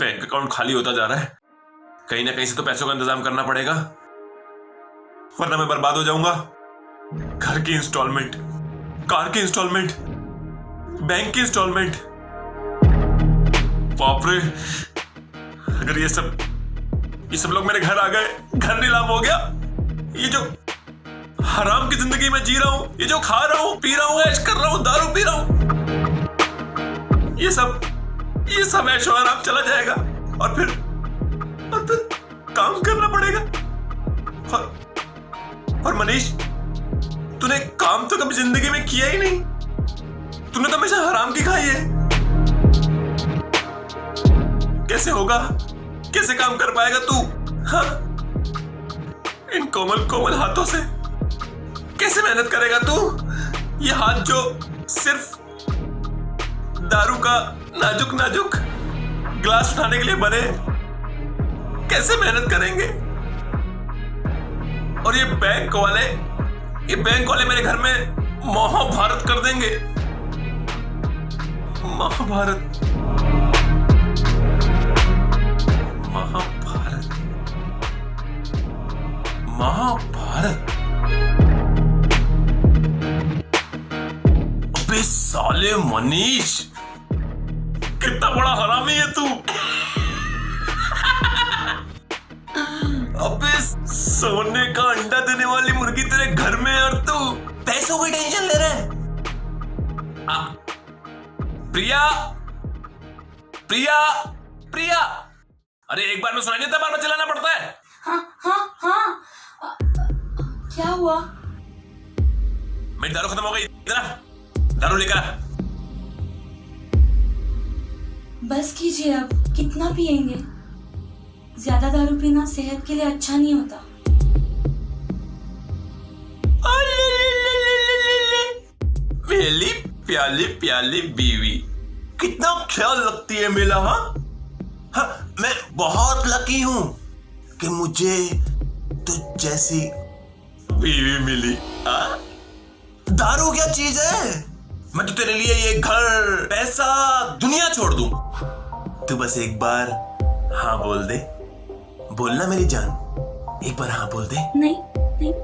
Bank account खाली होता जा रहा है। कहीं ना कहीं से तो पैसों का इंतजाम करना पड़ेगा, वरना मैं बर्बाद हो जाऊंगा। घर की इंस्टॉलमेंट, कार की इंस्टॉलमेंट, बैंक की इंस्टॉलमेंट। बाप रे, अगर ये सब लोग मेरे घर आ गए, घर नीलाम हो गया। ये जो हराम की जिंदगी में जी रहा हूं, ये जो खा रहा हूं, पी रहा हूं, ऐश कर रहा हूं, दारू पी रहा हूं, ये सब ऐशो आराम चला जाएगा और फिर काम करना पड़ेगा। और मनीष, तूने काम तो कभी जिंदगी में किया ही नहीं। तूने तो हमेशा हराम की खाई है। कैसे होगा, कैसे काम कर पाएगा तू? हाँ? इन कोमल कोमल हाथों से कैसे मेहनत करेगा तू? ये हाथ जो सिर्फ दारू का नाजुक नाजुक ग्लास उठाने के लिए बने, कैसे मेहनत करेंगे? और ये बैंक वाले मेरे घर में महाभारत कर देंगे। महाभारत, महाभारत, महाभारत। अबे साले मनीष, कितना बड़ा हरामी है तू। अबे सोने का अंडा देने वाली मुर्गी तेरे घर में, और तू पैसों की टेंशन ले रहा है। प्रिया, प्रिया, प्रिया। अरे एक बार में सुनाई नहीं देता, बार बार चिल्लाना पड़ता है। हाँ। क्या हुआ? मेरी दारू खत्म हो गई, इधर आ, दारू लेकर आ। बस कीजिए, अब कितना पिएंगे? ज्यादा दारू पीना सेहत के लिए अच्छा नहीं होता। मेरी प्याली प्याली बीवी, कितना ख्याल रखती है मेरा। हाँ, मैं बहुत लकी हूं कि मुझे तुझ जैसी बीवी मिली। दारू क्या चीज है? मैं तो तेरे लिए ये घर, पैसा, दुनिया छोड़ दूं। तू बस एक बार हाँ बोल दे। बोलना मेरी जान, एक बार हाँ बोल दे। नहीं,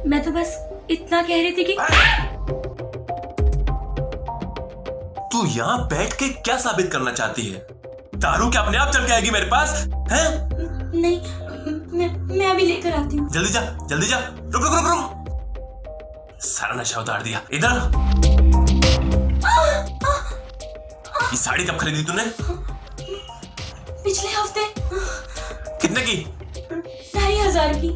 मैं तो बस इतना कह रही थी कि तू यहाँ बैठ के क्या साबित करना चाहती है? दारू क्या अपने आप चल के आएगी मेरे पास? हैं? नहीं, मैं अभी लेकर आती हूँ। जल्दी जा, जल्दी जा। रुक। सारा नशा उतार दिया। इधर ये साड़ी कब खरीदी तूने? पिछले हफ्ते। कितने की? 2500 की।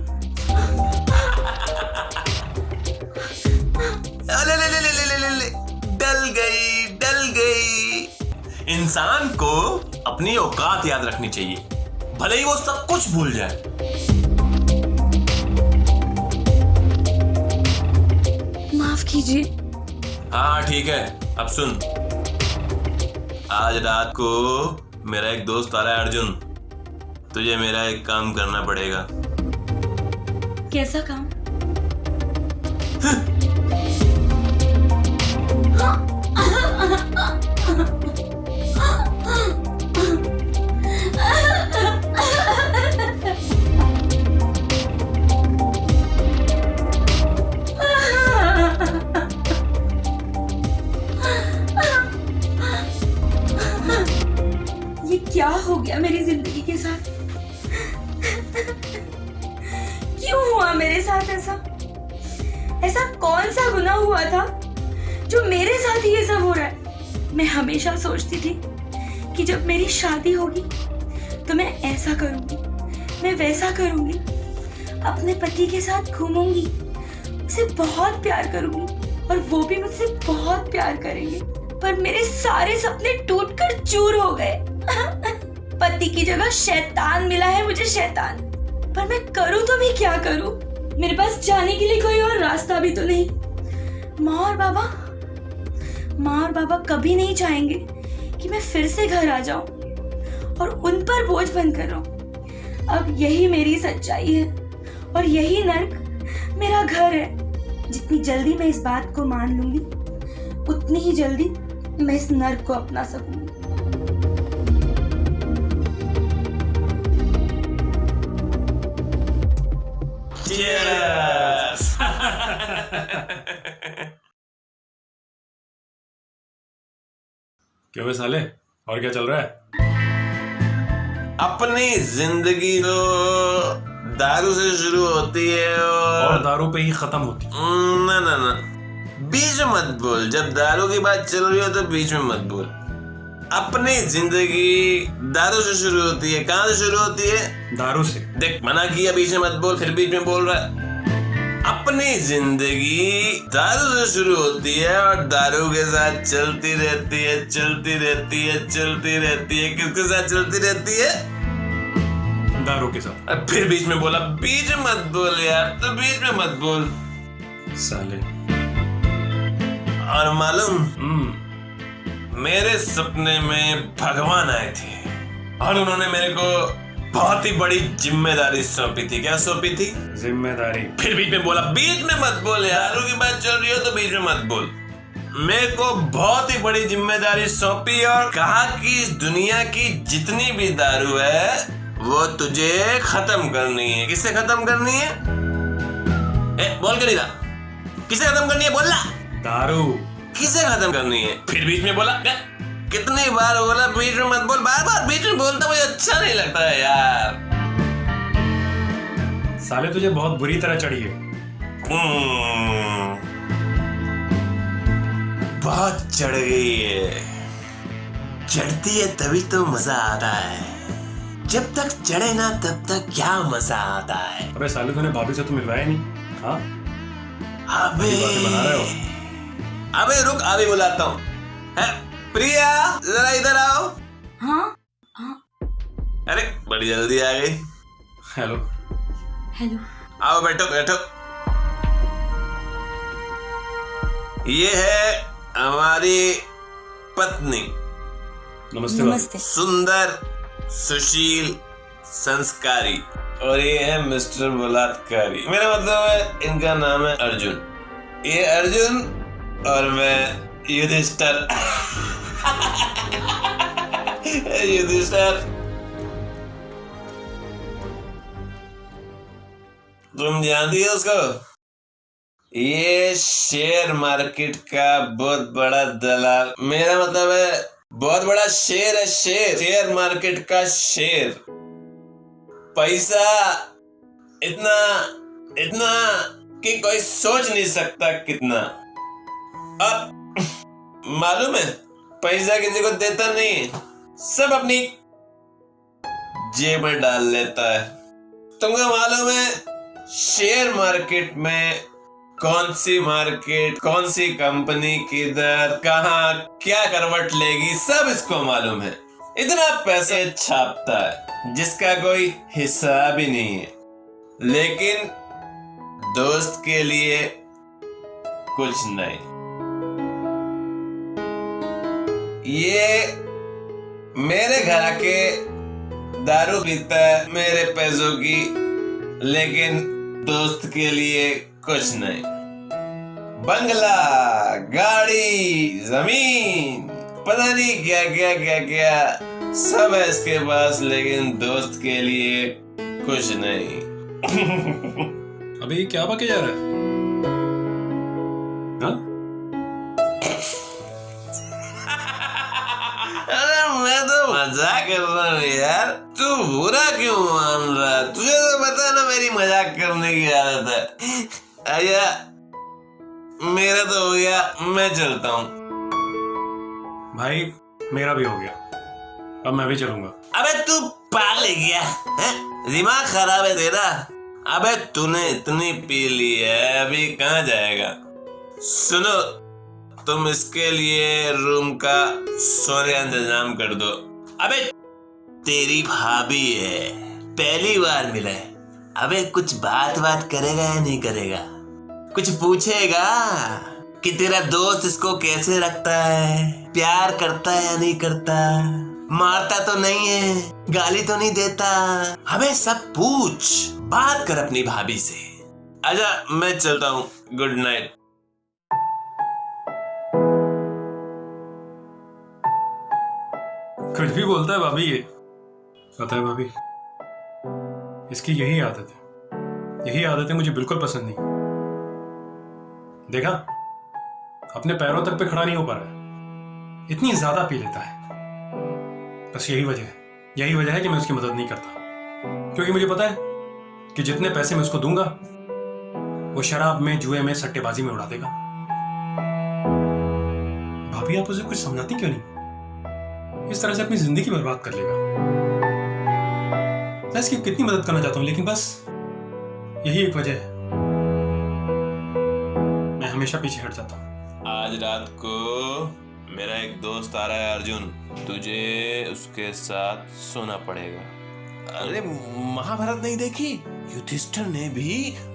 ले। डल गई। इंसान को अपनी औकात याद रखनी चाहिए, भले ही वो सब कुछ भूल जाए। माफ कीजिए। हाँ ठीक है, अब सुन। आज रात को मेरा एक दोस्त आ रहा है, अर्जुन। तुझे मेरा एक काम करना पड़ेगा। कैसा काम? ये क्या हो गया मेरी जिंदगी के साथ? क्यों हुआ मेरे साथ ऐसा कौन सा गुनाह हुआ था जो मेरे साथ ही ये सब हो रहा है? मैं हमेशा सोचती थी कि जब मेरी शादी होगी तो मैं ऐसा करूंगी, मैं वैसा करूंगी, अपने पति के साथ घूमूंगी, उसे बहुत प्यार करूंगी और वो भी मुझसे बहुत प्यार करेंगे। पर मेरे सारे सपने टूटकर चूर हो गए। पति की जगह शैतान मिला है मुझे, शैतान। पर मैं करूं तो भी क्या करूं? मेरे पास जाने के लिए कोई और रास्ता भी तो नहीं। माँ और बाबा कभी नहीं चाहेंगे कि मैं फिर से घर आ जाऊं और उन पर बोझ बनकर रहूं। अब यही मेरी सच्चाई है और यही नर्क मेरा घर है। जितनी जल्दी मैं इस बात को मान लूंगी, उतनी ही जल्दी मैं इस नर्क को अपना सकूंगी। Cheers! क्यों बे साले, और क्या चल रहा है? अपनी जिंदगी तो दारू से शुरू होती है और दारू पे ही खत्म होती है। ना ना ना, बीच में मत बोल। जब दारू की बात चल रही हो तो बीच में मत बोल। अपनी जिंदगी दारू से शुरू होती है। कहाँ से शुरू होती है? दारू से। देख, मना किया बीच में मत बोल, फिर बीच में बोल रहा है। अपनी जिंदगी दारू से शुरू होती है और दारू के साथ चलती रहती है, चलती रहती है, चलती रहती है। किसके साथ चलती रहती है? दारू के साथ। अब फिर बीच में बोला, बीच में मत बोल यार, तो बीच में मत बोल साले। और मालूम, मेरे सपने में भगवान आए थे और उन्होंने मेरे को बहुत ही बड़ी जिम्मेदारी सौंपी थी। क्या सौंपी थी? जिम्मेदारी। फिर बीच में बोला, बीच में मत बोल यार, दारू की बात चल रही हो तो बीच में मत बोल। मेरे को बहुत ही बड़ी जिम्मेदारी सौंपी और कहा कि इस दुनिया की जितनी भी दारू है वो तुझे खत्म करनी है। किससे खत्म करनी है? बोल के नहीं था, किसे खत्म करनी है? बोलना। दारू। किसे खत्म करनी है? फिर बीच में बोला। कितनी बार बोला बीच में मत बोल, बार बार बीच में बोलता मुझे अच्छा नहीं लगता है यार। साले तुझे बहुत बुरी तरह चढ़ी है। बहुत चढ़ गई है। चढ़ती है तभी तो मजा आता है, जब तक चढ़े ना तब तक क्या मजा आता है। अबे साले, तूने भाभी से तो मिलवाया नहीं? हाँ, अबे बातें बना रहे हो। अबे रुक, अभी बुलाता हूँ। प्रिया, जरा इधर आओ। हाँ। अरे बड़ी जल्दी आ गई। हेलो। हेलो। आओ, बैठो बैठो। ये है हमारी पत्नी। नमस्ते। नमस्ते। सुंदर, सुशील, संस्कारी। और ये है मिस्टर बलात्कारी। मेरा मतलब है इनका नाम है अर्जुन। ये अर्जुन और मैं युधिष्ठिर। युधिष्ठिर, तुम जानती हो उसको? ये शेयर मार्केट का बहुत बड़ा दलाल। मेरा मतलब है बहुत बड़ा शेर है, शेर, शेयर मार्केट का शेर। पैसा इतना इतना कि कोई सोच नहीं सकता कितना। और मालूम है, पैसा किसी को देता नहीं, सब अपनी जेब में डाल लेता है। तुमको मालूम है शेयर मार्केट में कौन सी मार्केट, कौन सी कंपनी किधर, कहाँ, क्या करवट लेगी, सब इसको मालूम है। इतना पैसे छापता है जिसका कोई हिसाब ही नहीं है। लेकिन दोस्त के लिए कुछ नहीं। ये मेरे घर आके दारू पीता है मेरे पैसों की, लेकिन दोस्त के लिए कुछ नहीं। बंगला, गाड़ी, जमीन, पता नहीं क्या क्या क्या क्या सब है इसके पास, लेकिन दोस्त के लिए कुछ नहीं। अभी क्या बके जा रहा है? हाँ? अरे मैं तो मजाक कर रहा हूँ यार, तू बुरा क्यों मान रहा है? तुझे तो पता ना मेरी मजाक करने की आदत है। आया, मेरा तो हो गया, मैं चलता हूँ। भाई मेरा भी हो गया, अब मैं भी चलूंगा। अबे तू पागल है क्या? दिमाग खराब है तेरा? अबे तूने इतनी पी ली है, अभी कहाँ जाएगा? सुनो, तुम इसके लिए रूम का सोने का इंतजाम कर दो। अबे तेरी भाभी है, पहली बार मिला है। अबे कुछ बात करेगा या नहीं करेगा? कुछ पूछेगा कि तेरा दोस्त इसको कैसे रखता है, प्यार करता है या नहीं करता, मारता तो नहीं है, गाली तो नहीं देता? अबे सब पूछ, बात कर अपनी भाभी से। आजा, मैं चलता हूँ, गुड नाइट। कुछ भी बोलता है भाभी ये। पता है भाभी, इसकी यही आदत है, यही आदतें मुझे बिल्कुल पसंद नहीं। देखा, अपने पैरों तक पे खड़ा नहीं हो पा रहा है, इतनी ज्यादा पी लेता है। बस यही वजह है कि मैं उसकी मदद नहीं करता, क्योंकि मुझे पता है कि जितने पैसे मैं उसको दूंगा वो शराब में, जुए में, सट्टेबाजी में उड़ा देगा। भाभी, आप उसे कुछ समझाती क्यों नहीं? इस तरह से अपनी जिंदगी बर्बाद कर लेगा। मैं इसकी कितनी मदद करना चाहता हूं, लेकिन बस यही एक वजह है, मैं हमेशा पीछे हट जाता हूं। आज रात को मेरा एक दोस्त आ रहा है अर्जुन, तुझे उसके साथ सोना पड़ेगा। अरे महाभारत नहीं देखी? युधिष्ठिर ने भी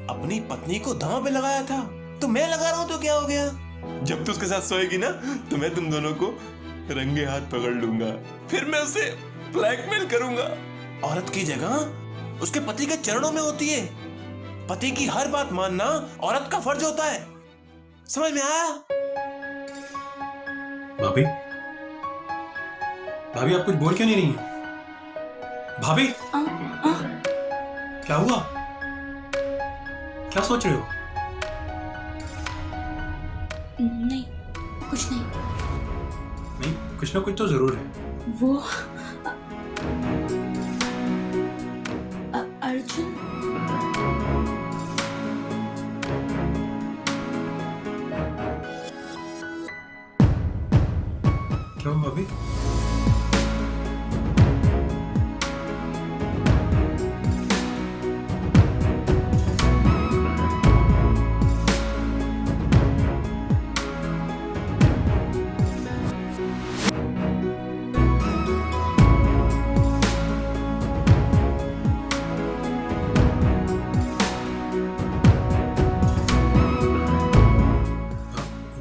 अपनी पत्नी को दांव पे लगाया था, तो मैं लगा रहा हूं तो क्या हो गया? जब तू उसके साथ सोएगी ना तो मैं तुम दोनों को रंगे हाथ पकड़ लूंगा, फिर मैं उसे ब्लैकमेल करूंगा। औरत की जगह उसके पति के चरणों में होती है। पति की हर बात मानना औरत का फर्ज होता है, समझ में आया? भाभी, आप कुछ बोल क्यों नहीं रही हैं? भाभी, क्या हुआ? क्या सोच रहे हो? नहीं, कुछ नहीं। नहीं, कुछ ना कुछ तो जरूर है। वो अर्जुन, क्यों भाभी?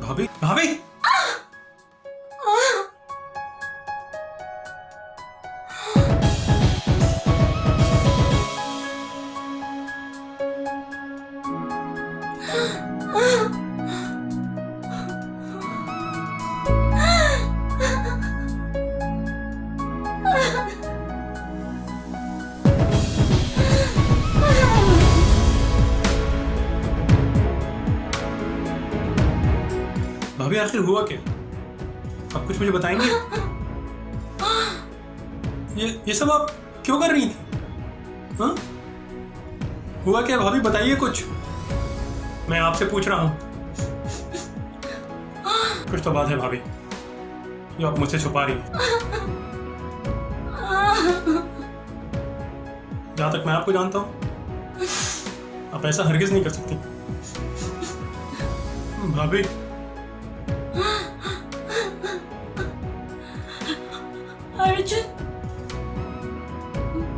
भाभी, भाभी, भाभी, आखिर हुआ क्या? आप कुछ मुझे बताएंगे? ये सब आप क्यों कर रही थी? हाँ? हुआ क्या भाभी, बताइए कुछ। मैं आपसे पूछ रहा हूं। कुछ तो बात है भाभी जो आप मुझसे छुपा रही हैं। जहां तक मैं आपको जानता हूं, आप ऐसा हरगिज नहीं कर सकती। भाभी, अर्जुन,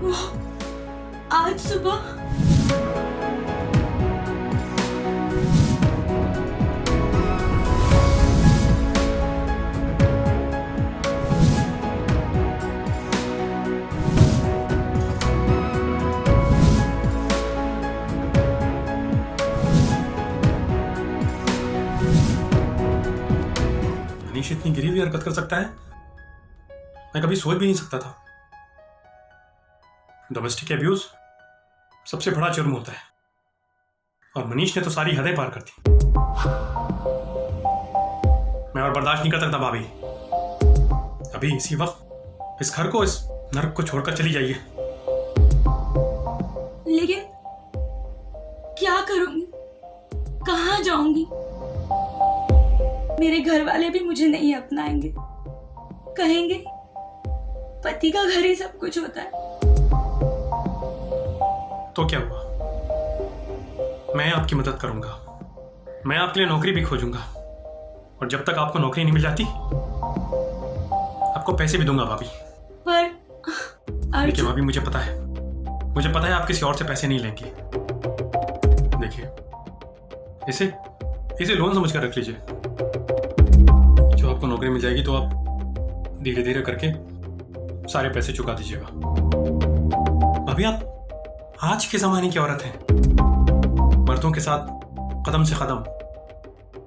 वो आज सुबह मनीष इतनी गिरी हुई हरकत कर सकता है, मैं कभी सोच भी नहीं सकता था। डोमेस्टिक अब्यूज सबसे बड़ा जुर्म होता है, और मनीष ने तो सारी हदें पार कर दी। मैं और बर्दाश्त नहीं कर सकता भाभी। अभी इसी वक्त इस घर को, इस नरक को छोड़कर चली जाइए। लेकिन क्या करूंगी, कहाँ जाऊंगी? मेरे घर वाले भी मुझे नहीं अपनाएंगे, कहेंगे पति का घर ही सब कुछ होता है। तो क्या हुआ, मैं आपकी मदद करूंगा, मैं आपके लिए नौकरी भी खोजूंगा, और जब तक आपको नौकरी नहीं मिल जाती आपको पैसे भी दूंगा भाभी। पर देखिए अर्जुन, भाभी, मुझे पता है आप किसी और से पैसे नहीं लेंगे। देखिए, इसे लोन समझ कर रख लीजिए। जब आपको नौकरी मिल जाएगी तो आप धीरे धीरे करके सारे पैसे चुका दीजिएगा। अभी आप आज के जमाने की औरत हैं, मर्दों के साथ कदम से कदम,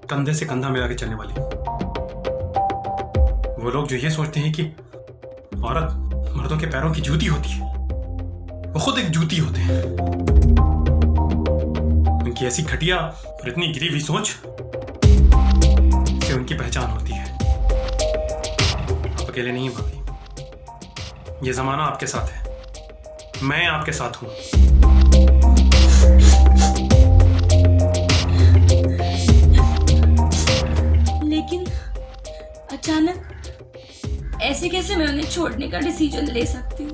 कंधे से कंधा मिला के चलने वाली। वो लोग जो ये सोचते हैं कि औरत मर्दों के पैरों की जूती होती है, वो खुद एक जूती होते हैं। उनकी ऐसी घटिया और इतनी गिरी हुई सोच से उनकी पहचान होती है। आप अकेले नहीं हैं भाभी, ये जमाना आपके साथ है, मैं आपके साथ हूं। लेकिन अचानक ऐसे कैसे मैं उन्हें छोड़ने का डिसीजन ले सकती हूँ?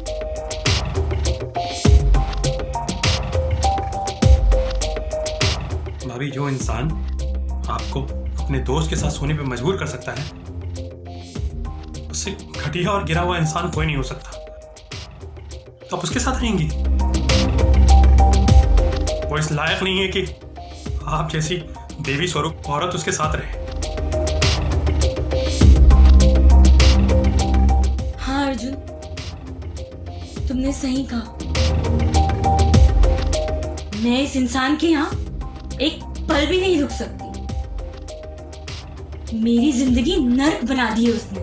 भाभी, जो इंसान आपको अपने दोस्त के साथ सोने पे मजबूर कर सकता है, उससे घटिया और गिरा हुआ इंसान कोई नहीं हो सकता। तो आप उसके साथ रहेंगी? वो इस लायक नहीं है कि आप जैसी देवी स्वरूप औरत उसके साथ रहे। हाँ अर्जुन, तुमने सही कहा। मैं इस इंसान के यहाँ एक पल भी नहीं रुक सकती। मेरी जिंदगी नर्क बना दी है उसने।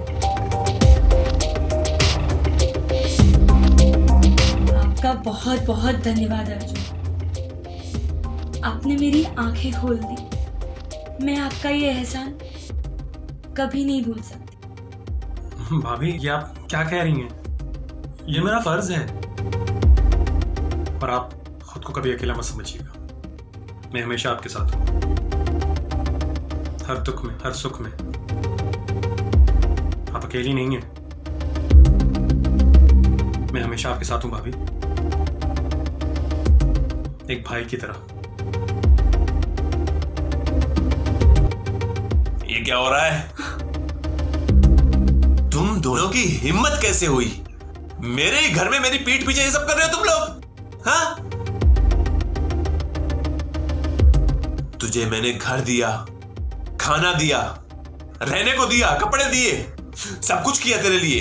आपका बहुत बहुत धन्यवाद अर्जुन, आपने मेरी आंखें खोल दी। मैं आपका ये एहसान कभी नहीं भूल सकती। भाभी, ये आप क्या कह रही हैं? ये मेरा फर्ज है। और आप खुद को कभी अकेला मत समझिएगा, मैं हमेशा आपके साथ हूं, हर दुख में, हर सुख में। आप अकेली नहीं हैं, मैं हमेशा आपके साथ हूं भाभी, एक भाई की तरह। ये क्या हो रहा है? तुम दोनों की हिम्मत कैसे हुई? मेरे ही घर में मेरी पीठ पीछे ये सब कर रहे हो तुम लोग? हाँ? तुझे मैंने घर दिया, खाना दिया, रहने को दिया, कपड़े दिए, सब कुछ किया तेरे लिए,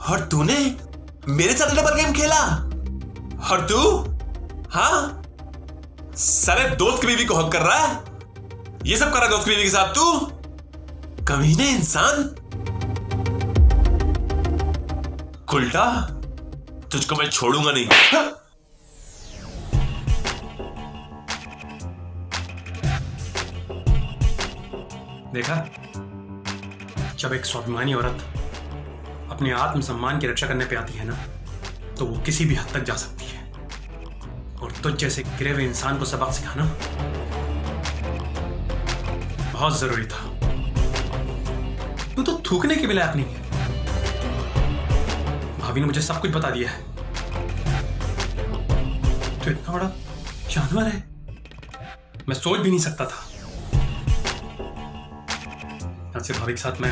और तूने मेरे साथ डबल गेम खेला। और तू, हाँ, सारे दोस्त की बीवी को हक कर रहा है। ये सब कर रहा है दोस्त की बीवी के साथ तू? कमीने इंसान, उल्टा तुझको मैं छोड़ूंगा नहीं। हाँ? देखा, जब एक स्वाभिमानी औरत अपने आत्मसम्मान की रक्षा करने पे आती है ना, तो वो किसी भी हद तक जा सकती है। और तुझ जैसे गिरे हुए इंसान को सबक सिखाना बहुत जरूरी था। तू तो थूकने के भी लायक नहीं है। भाभी ने मुझे सब कुछ बता दिया है। तो इतना बड़ा जानवर है, मैं सोच भी नहीं सकता था। आज से भाभी के साथ मैं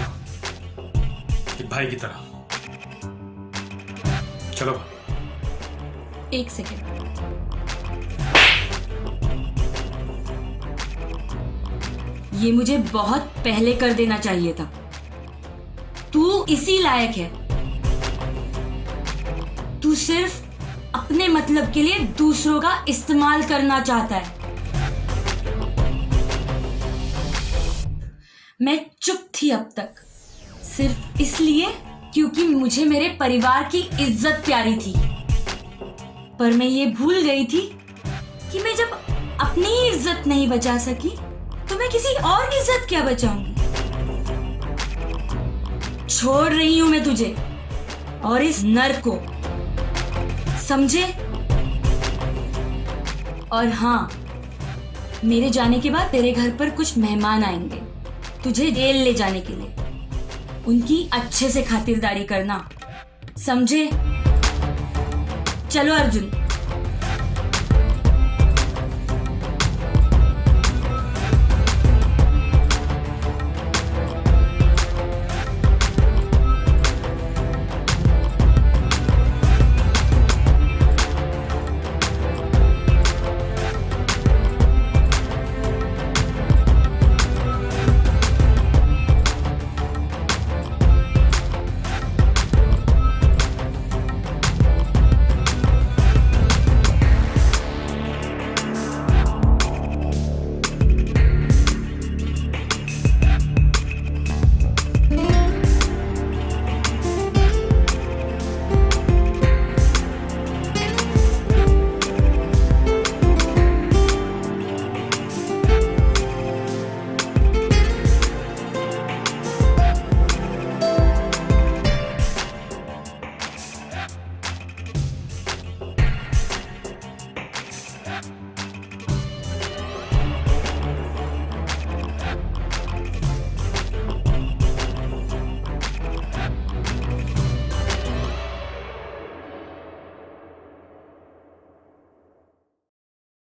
एक भाई की तरह। चलो भाभी। एक सेकेंड, ये मुझे बहुत पहले कर देना चाहिए था। तू इसी लायक है। तू सिर्फ अपने मतलब के लिए दूसरों का इस्तेमाल करना चाहता है। मैं चुप थी अब तक, सिर्फ इसलिए क्योंकि मुझे मेरे परिवार की इज्जत प्यारी थी। पर मैं ये भूल गई थी कि मैं जब अपनी ही इज्जत नहीं बचा सकी, तो मैं किसी और की इज्जत क्या बचाऊंगी। छोड़ रही हूं मैं तुझे और इस नर्क को, समझे? और हाँ, मेरे जाने के बाद तेरे घर पर कुछ मेहमान आएंगे तुझे जेल ले जाने के लिए। उनकी अच्छे से खातिरदारी करना, समझे? चलो अर्जुन,